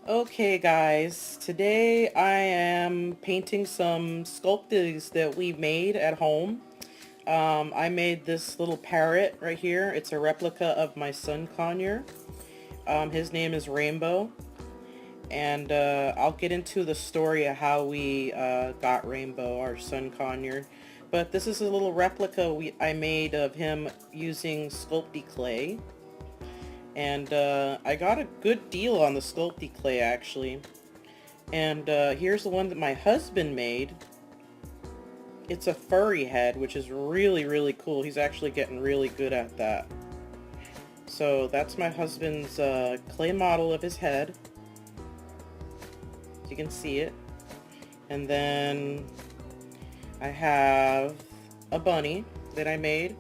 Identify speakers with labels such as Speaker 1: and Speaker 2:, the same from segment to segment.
Speaker 1: Okay guys, today I am painting some sculptures that we made at home. I made this little parrot right here. It's a replica of my sun conure. His name is Rainbow, and I'll get into the story of how we got Rainbow, our sun conure. But this is a little replica I made of him using Sculpey clay. And I got a good deal on the Sculpey clay actually. And here's the one that my husband made. It's a furry head, which is really, really cool. He's actually getting really good at that. So that's my husband's clay model of his head. You can see it. And then I have a bunny that I made,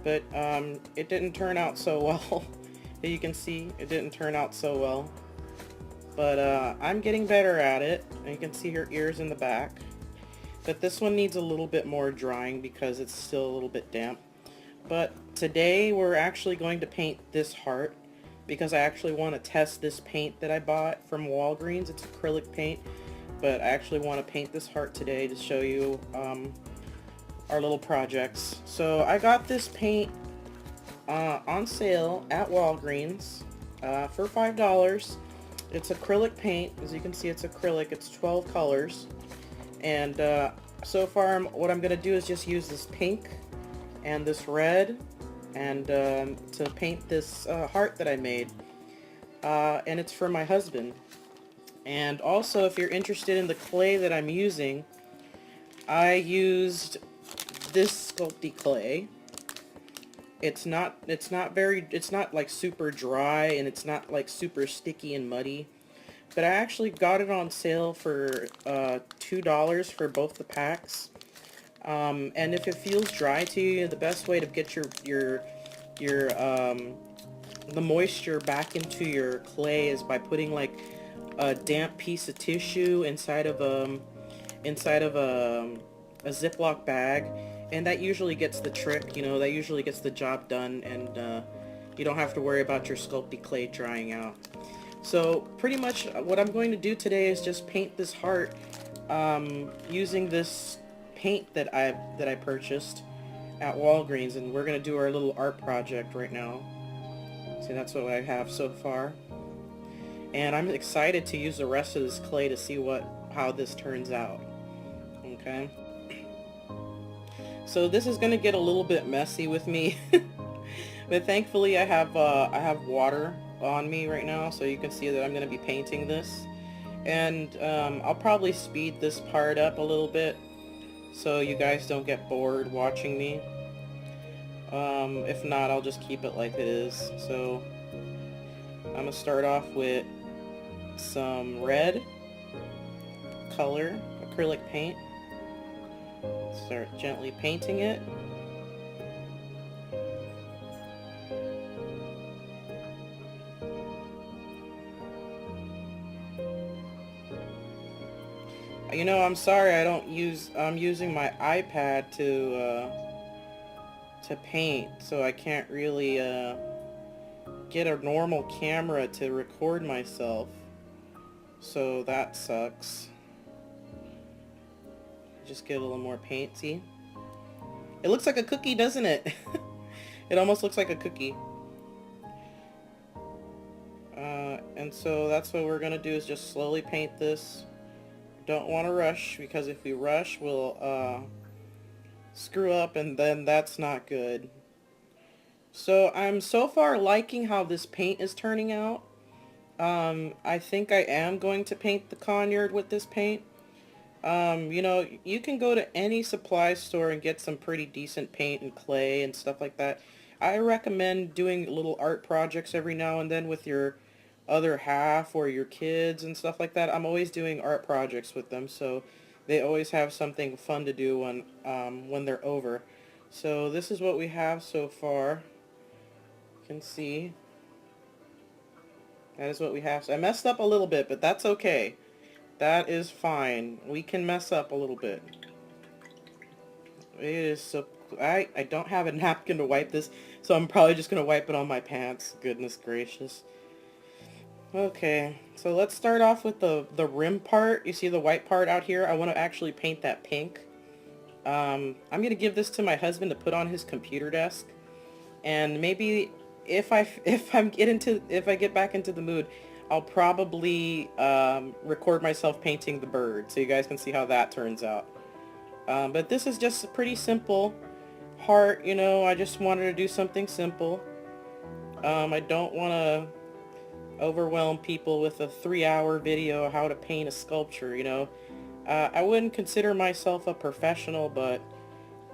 Speaker 1: but it didn't turn out so well. You can see it didn't turn out so well. But I'm getting better at it. And you can see her ears in the back. But this one needs a little bit more drying because it's still a little bit damp. But today we're actually going to paint this heart because I actually want to test this paint that I bought from Walgreens. It's acrylic paint, but I actually want to paint this heart today to show you our little projects. So I got this paint on sale at Walgreens for $5. It's acrylic paint. As you can see, it's acrylic. It's 12 colors. And so far what I'm going to do is just use this pink and this red and to paint this heart that I made. And it's for my husband. And also, if you're interested in the clay that I'm using, I used this Sculpey clay. It's not like super dry, and it's not like super sticky and muddy. But I actually got it on sale for $2 for both the packs. And if it feels dry to you, the best way to get the moisture back into your clay is by putting like a damp piece of tissue inside of a Ziploc bag, and that usually gets the trick. You know, that usually gets the job done, and you don't have to worry about your Sculpey clay drying out. So pretty much what I'm going to do today is just paint this heart using this paint that I purchased at Walgreens, and we're going to do our little art project right now. See, that's what I have so far. And I'm excited to use the rest of this clay to see how this turns out. Okay? So this is going to get a little bit messy with me. But thankfully I have water on me right now, so you can see that I'm going to be painting this. And I'll probably speed this part up a little bit so you guys don't get bored watching me. If not, I'll just keep it like it is. So I'm going to start off with some red color acrylic paint. Start gently painting it. You know, I'm sorry I'm using my iPad to paint, so I can't really get a normal camera to record myself. So that sucks. Just get a little more paint, see? It looks like a cookie, doesn't it? It almost looks like a cookie. And so that's what we're gonna do, is just slowly paint this. Don't want to rush, because if we rush, we'll screw up, and then that's not good. So I'm so far liking how this paint is turning out. I think I am going to paint the conure with this paint. You know, you can go to any supply store and get some pretty decent paint and clay and stuff like that. I recommend doing little art projects every now and then with your other half or your kids and stuff like that. I'm always doing art projects with them, so they always have something fun to do when they're over. So this is what we have so far. You can see that is what we have. So I messed up a little bit, but that's okay. That is fine. We can mess up a little bit. It is so... I don't have a napkin to wipe this, so I'm probably just going to wipe it on my pants. Goodness gracious. Okay, so let's start off with the rim part. You see the white part out here? I want to actually paint that pink. I'm gonna give this to my husband to put on his computer desk, and maybe if I get back into the mood, I'll probably record myself painting the bird so you guys can see how that turns out. But this is just a pretty simple heart, you know. I just wanted to do something simple. I don't want to overwhelm people with a 3-hour video how to paint a sculpture, you know. I wouldn't consider myself a professional, but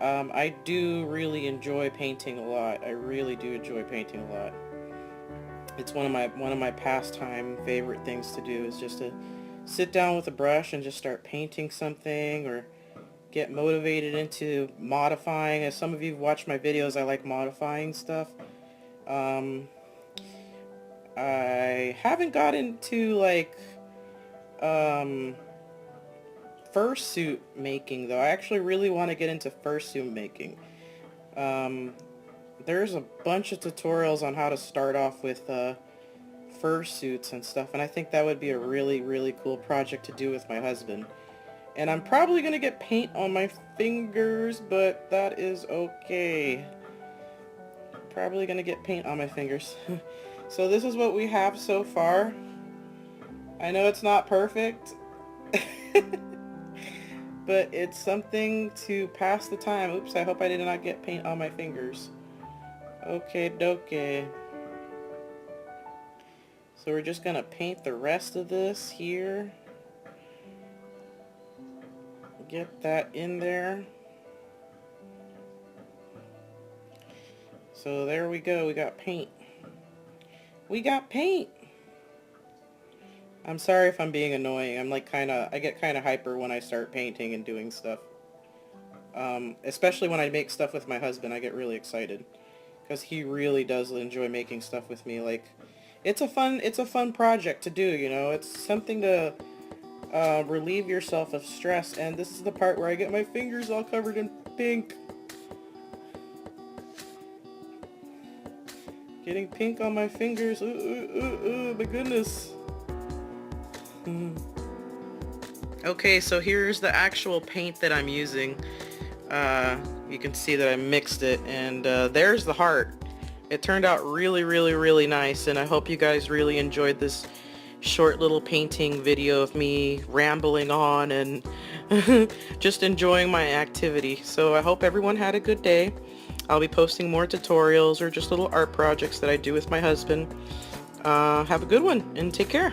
Speaker 1: I do really enjoy painting a lot. I really do enjoy painting a lot. It's one of my pastime favorite things to do is just to sit down with a brush and just start painting something, or get motivated into modifying. As some of you have watched my videos, I like modifying stuff. I haven't got into like fursuit making though. I actually really want to get into fursuit making. There's a bunch of tutorials on how to start off with fursuits and stuff, and I think that would be a really, really cool project to do with my husband. And I'm probably gonna get paint on my fingers, but that is okay. Probably gonna get paint on my fingers. So this is what we have so far. I know it's not perfect, but it's something to pass the time. Oops, I hope I did not get paint on my fingers. Okay, dokie. So we're just gonna paint the rest of this here. Get that in there. So there we go, we got paint. We got paint! I'm sorry if I'm being annoying. I'm like I get kinda hyper when I start painting and doing stuff. Especially when I make stuff with my husband, I get really excited. Because he really does enjoy making stuff with me. Like, it's a fun project to do, you know. It's something to relieve yourself of stress, and this is the part where I get my fingers all covered in pink. Getting pink on my fingers. Ooh, my goodness. Okay, so here's the actual paint that I'm using. You can see that I mixed it, and there's the heart. It turned out really, really, really nice, and I hope you guys really enjoyed this short little painting video of me rambling on and just enjoying my activity. So I hope everyone had a good day. I'll be posting more tutorials or just little art projects that I do with my husband. Have a good one and take care.